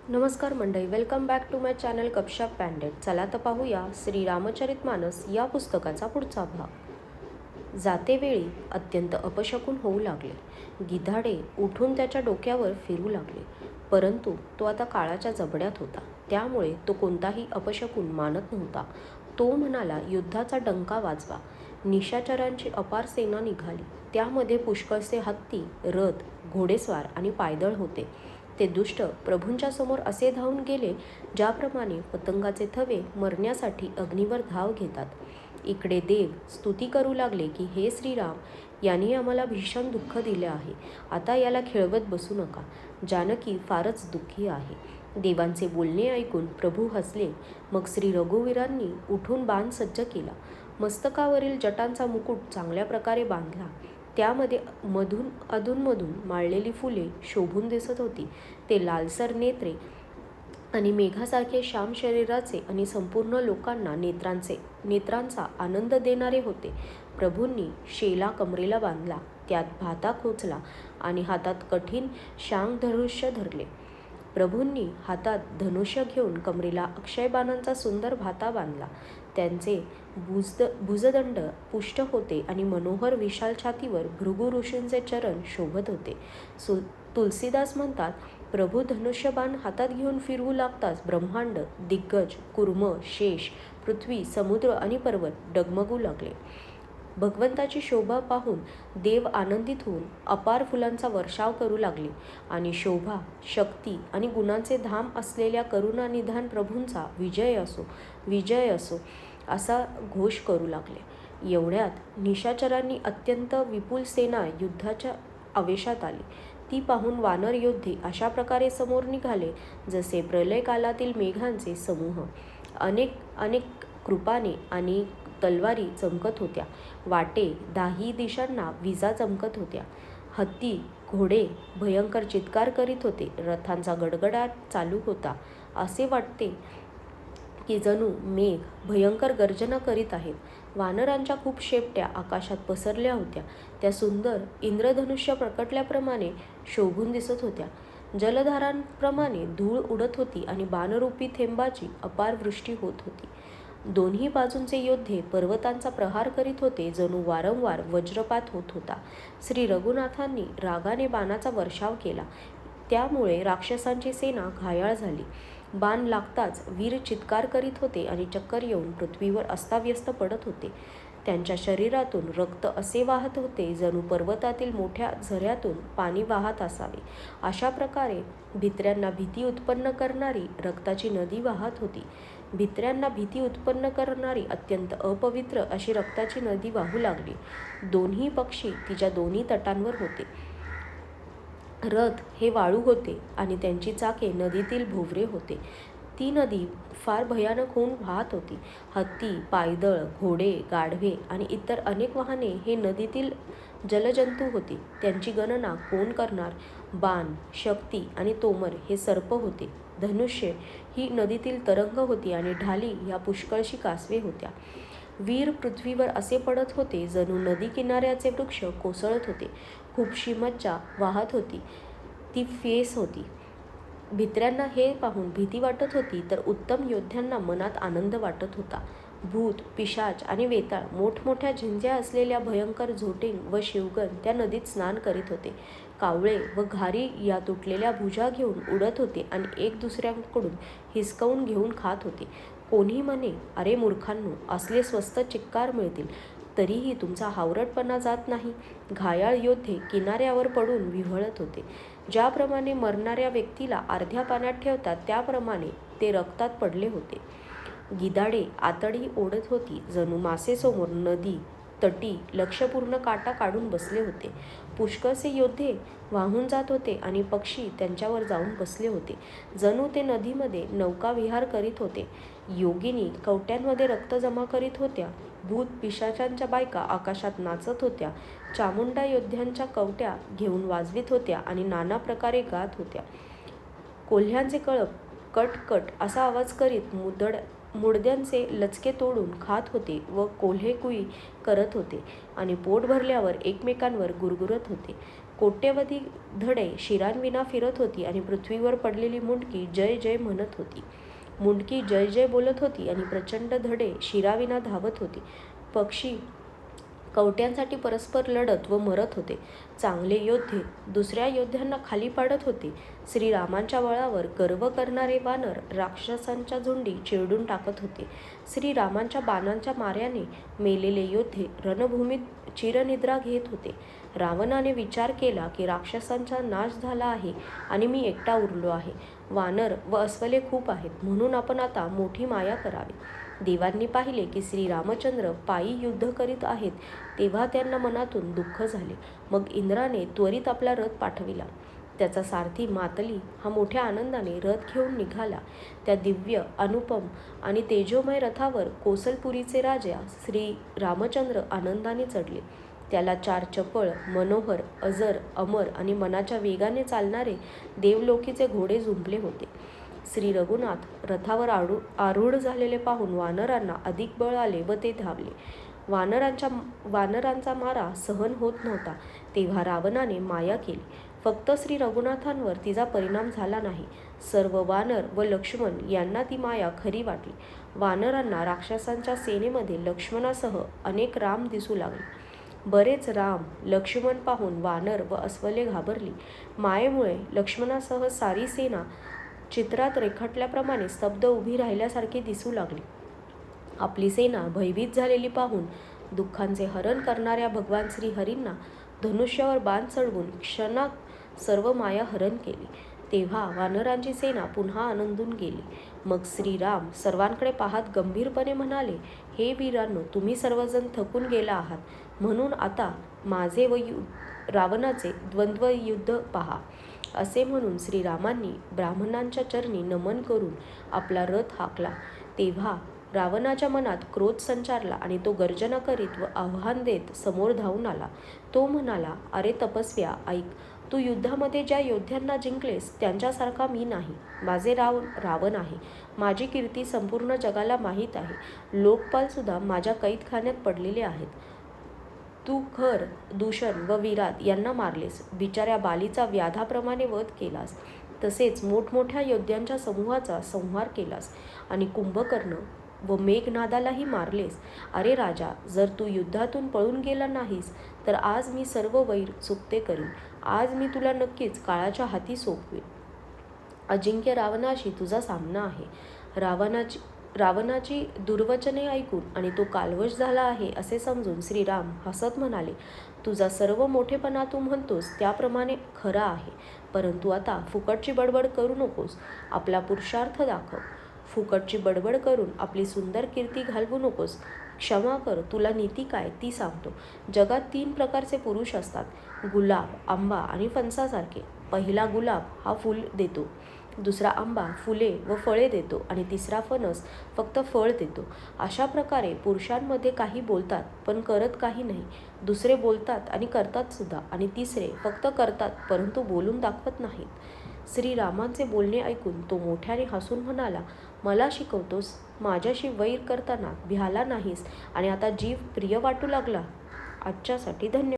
नमस्कार मंडळी, welcome back to my channel गपशप पॅन्डेट. चला तर पाहूया श्री रामचरितमानस या पुस्तकाचा पुढचा भाग. जातेवेळी अत्यंत अपशकुन होऊ लागले. गिधाडे उठून त्याच्या डोक्यावर फिरू लागले, परंतु तो आता काळाच्या जबड्यात होता, त्यामुळे तो कोणताही अपशकुन मानत नव्हता. तो म्हणाला, युद्धाचा डंका वाजवा. निशाचरांची अपार सेना निघाली. त्यामध्ये पुष्कळसे हत्ती, रथ, घोडेस्वार आणि पायदळ होते. ते दुष्ट प्रभूंच्या समोर असे धावून गेले, ज्याप्रमाणे पतंगाचे थवे मरण्यासाठी अग्नीवर धाव घेतात. इकडे देव स्तुती करू लागले की, हे श्रीराम, यांनी आम्हाला भीषण दुःख दिले आहे. आता याला खेळवत बसू नका. जानकी फारच दुःखी आहे. देवांचे बोलणे ऐकून प्रभू हसले. मग श्री रघुवीरांनी उठून बाण सज्ज केला. मस्तकावरील जटांचा मुकुट चांगल्या प्रकारे बांधला. त्यामध्ये अधूनमधून माळलेली फुले शोभून दिसत होती. ते लालसर नेत्रे आणि मेघासारखे श्याम शरीराचे आणि संपूर्ण लोकांना नेत्रांचा आनंद देणारे होते. प्रभूंनी शेला कमरेला बांधला, त्यात भाता खोचला आणि हातात कठीण शांगधनुष्य धरले. प्रभूंनी हातात धनुष्य घेऊन कमरेला अक्षयबाणांचा सुंदर भाता बांधला. त्यांचे भुजदंड पुष्ट होते आणि मनोहर विशाल छातीवर भृगु ऋषींचे चरण शोभत होते. तुलसीदास म्हणतात, प्रभू धनुष्यबाण हातात घेऊन फिरवू लागताच ब्रह्मांड, दिग्गज, कुर्म, शेष, पृथ्वी, समुद्र आणि पर्वत डगमगू लागले. भगवंताची शोभा पाहून देव आनंदित होऊन अपार फुलांचा वर्षाव करू लागले आणि शोभा, शक्ती आणि गुणांचे धाम असलेल्या करुणानिधान प्रभूंचा विजय असो असा घोष करू लागले. एवढ्यात निशाचरांनी अत्यंत विपुल सेना युद्धाच्या आवेशात आली. ती पाहून वानर योद्धे अशा प्रकारे समोर निघाले, जसे प्रलय कालातील मेघांचे समूह. अनेक कृपाने आणि तलवारी चमकत होत्या. वाटे दाही दिशांना विजा चमकत होत्या. हत्ती, घोडे भयंकर चित्कार करीत होते. रथांचा गडगडाट चालू होता. असे वाटते की जणू मेघ भयंकर गर्जना करीत आहेत. वानरांच्या खूप शेपट्या आकाशात पसरल्या होत्या. त्या सुंदर इंद्रधनुष्य प्रकटल्याप्रमाणे शोभून दिसत होत्या. जलधारांप्रमाणे धूळ उडत होती आणि बाणरूपी थेंबाची अपार वृष्टी होत होती. दोन्ही बाजूंचे योद्धे पर्वतांचा प्रहार करीत होते, जणू वारंवार वज्रपात होत होता. श्री रघुनाथांनी रागाने बाणाचा वर्षाव केला. त्यामुळे राक्षसांची सेना घायाळ झाली. बाण लागताच वीर चित्कार करीत होते आणि चक्कर येऊन पृथ्वीवर अस्ताव्यस्त पडत होते. त्यांच्या शरीरातून रक्त असे वाहत होते, जणू पर्वतातील मोठ्या झऱ्यातून पाणी वाहत असावे. अशा प्रकारे भित्र्यांना भीती उत्पन्न करणारी रक्ताची नदी वाहत होती. भित्र्यांना भीती उत्पन्न करणारी अत्यंत अपवित्र अशी रक्ताची नदी वाहू लागली. दोन्ही पक्षी तिच्या दोन्ही तटांवर होते. रथ हे वाळू होते आणि त्यांची चाके नदीतील भोवरे होते. ती नदी फार भयानक होऊन वाहत होती. हत्ती, पायदळ, घोडे, गाढवे आणि इतर अनेक वाहने हे नदीतील जलजंतू होती. त्यांची गणना कोण करणार? बाण, शक्ती आणि तोमर हे सर्प होते. धनुष्य ही नदीतील तरंग होती आणि ढाली या पुष्कळशी कासवे होत्या. वीर पृथ्वीवर असे पडत होते, जणू नदी किनाऱ्याचे वृक्ष कोसळत होते. खूपशी मज्जा वाहत होती. ती फेस होती. भित्र्यांना हे पाहून भीती वाटत होती, तर उत्तम योद्ध्यांना मनात आनंद वाटत होता. भूत, पिशाच आणि वेताळ, मोठमोठ्या झिंज्या असलेल्या भयंकर झोटिंग व शिवगण त्या नदीत स्नान करीत होते. कावळे व घारी या तुटलेल्या भुजा घेऊन उडत होते आणि एक दुसऱ्यांकडून हिसकावून घेऊन खात होते. कोणी म्हणे, अरे मूर्खांनो, असले स्वस्त चिक्कार मिळतील, तरीही तुमचा हावरटपणा जात नाही. घायाळ योद्धे किनाऱ्यावर पडून विव्हळत होते. ज्याप्रमाणे मरणाऱ्या व्यक्तीला अर्ध्या पाण्यात ठेवतात, त्याप्रमाणे ते रक्तात पडले होते. गिधाडे आतडी ओढत होती, जणू मासेसमोर नदी तटी लक्षपूर्ण काटा काढून बसले होते. पुष्कळसे योद्धे वाहून जात होते आणि पक्षी त्यांच्यावर जाऊन बसले होते, जणू ते नदीमध्ये नौका विहार करीत होते. योगिनी कवट्यांमध्ये रक्त जमा करीत होत्या. भूत पिशाचांच्या बायका आकाशात नाचत होत्या. चामुंडा योद्ध्यांच्या कवट्या घेऊन वाजवीत होत्या आणि नाना प्रकारे गात होत्या. कोल्ह्यांचे कळप कट कट असा आवाज करीत मुडद्यांचे लचके तोडून खात होते व कोल्हे कुई करत होते आणि पोट भरल्यावर एकमेकांवर गुरगुरत होते. कोट्यवधी धडे शिरांविना फिरत होती आणि पृथ्वीवर पडलेली मुंडकी जय जय म्हणत होती. मुंडकी जय जय बोलत होती आणि प्रचंड धडे शिराविना धावत होती. पक्षी कवट्यांसाठी परस्पर लढत व मरत होते. चांगले योद्धे दुसऱ्या योद्ध्यांना खाली पाडत होते. श्रीरामांच्या बळावर गर्व करणारे वानर राक्षसांच्या झुंडी चिरडून टाकत होते. श्रीरामांच्या बाणांच्या माऱ्याने मेलेले योद्धे रणभूमीत चिरनिद्रा घेत होते. रावणाने विचार केला की राक्षसांचा नाश झाला आहे आणि मी एकटा उरलो आहे. वानर व अस्वले खूप आहेत, म्हणून आपण आता मोठी माया करावी. देवांनी पाहिले की श्रीरामचंद्र पायी युद्ध करीत आहेत, तेव्हा त्यांना मनातून दुःख झाले. मग इंद्राने त्वरित आपला रथ पाठविला. त्याचा सारथी मातली हा मोठ्या आनंदाने रथ घेऊन निघाला. त्या दिव्य, अनुपम आणि तेजोमय रथावर कोसलपुरीचे राजा श्री रामचंद्र आनंदाने चढले. त्याला 4 चपळ, मनोहर, अजर, अमर आणि मनाच्या वेगाने चालणारे देवलोकीचे घोडे झुंपले होते. श्री रघुनाथ रथावर आरूढ झालेले पाहून वानरांना अधिक बळ आले व ते धावले. वानरांचा मारा सहन होत नव्हता, तेव्हा रावणाने माया केली. फक्त श्री रघुनाथांवर तिचा परिणाम झाला नाही. सर्व वानर व लक्ष्मण यांना ती माया खरी वाटली. वानरांना राक्षसांच्या सेनेमध्ये लक्ष्मणासह अनेक राम दिसू लागले. बरेच राम लक्ष्मण पाहून वानर व अस्वले घाबरली. मायेमुळे लक्ष्मणासह सारी सेना चित्रात रेखाटल्याप्रमाणे स्तब्ध उभी राहिल्यासारखी दिसू लागली. आपली सेना भयभीत झालेली पाहून दुःखांचे हरण करणाऱ्या भगवान श्रीहरींना धनुष्यावर बाण चढवून क्षणात सर्व माया हरण केली. तेव्हा वानरांची सेना पुन्हा आनंदून गेली. मग श्रीराम सर्वांकडे पाहत गंभीरपणे म्हणाले, हे वीरांनो, तुम्ही सर्वजण थकून गेला आहात, म्हणून आता माझे व रावणाचे द्वंद्व युद्ध पहा. असे म्हणून श्रीरामांनी ब्राह्मणांच्या चरणी नमन करून आपला रथ हाकला. तेव्हा रावणाच्या मनात क्रोध संचारला आणि तो गर्जना करीत व आव्हान देत समोर धावून आला. तो म्हणाला, अरे तपस्व्या, ऐक. तू युद्धामध्ये ज्या योद्ध्यांना जिंकलेस त्यांच्यासारखा मी नाही. माझे रावण आहे. माझी कीर्ती संपूर्ण जगाला माहीत आहे. लोकपालसुद्धा माझ्या कैदखान्यात पडलेले आहेत. तू खर, दूषण व विराट यांना मारलेस. बिचाऱ्या बालीचा व्याधाप्रमाणे वध केलास. तसेच मोठमोठ्या योद्ध्यांच्या समूहाचा संहार केलास आणि कुंभकर्ण व मेघनादालाही मारलेस. अरे राजा, जर तू युद्धातून पळून गेला नाहीस तर आज मी सर्व वैर चुकते करीन. आज मी तुला नक्कीच काळाच्या हाती सोपवीन. अजिंक्य रावणाशी तुझा सामना आहे. रावणाची दुर्वचने ऐकून आणि तो कालवश झाला आहे असे समजून श्रीराम हसत म्हणाले, तुझा सर्व मोठेपणा तू म्हणतोस त्याप्रमाणे खरा आहे, परंतु आता फुकटची बडबड करू नकोस. आपला पुरुषार्थ दाखव. फुकटची बडबड करून आपली सुंदर कीर्ती घालवू नकोस. क्षमा कर, तुला नीती काय ती सांगतो. जगात 3 प्रकारचे पुरुष असतात, गुलाब, आंबा आणि फणसासारखे. पहिला गुलाब हा फूल देतो, दुसरा आंबा फुले व फळे देतो आणि तिसरा फणस फक्त फळ देतो. अशा प्रकारे पुरुषांमध्ये काही बोलतात पण करत काही नाही. दुसरे बोलतात आणि करतात सुद्धा, आणि तिसरे फक्त करतात परंतु बोलून दाखवत नाहीत. श्रीरामांचे बोलणे ऐकून तो मोठ्याने हसून म्हणाला, मला शिकवतोस? माझ्याशी वैर करताना भ्याला नाहीस आणि आता जीव प्रिय वाटू लागला. आजच्यासाठी धन्यवाद.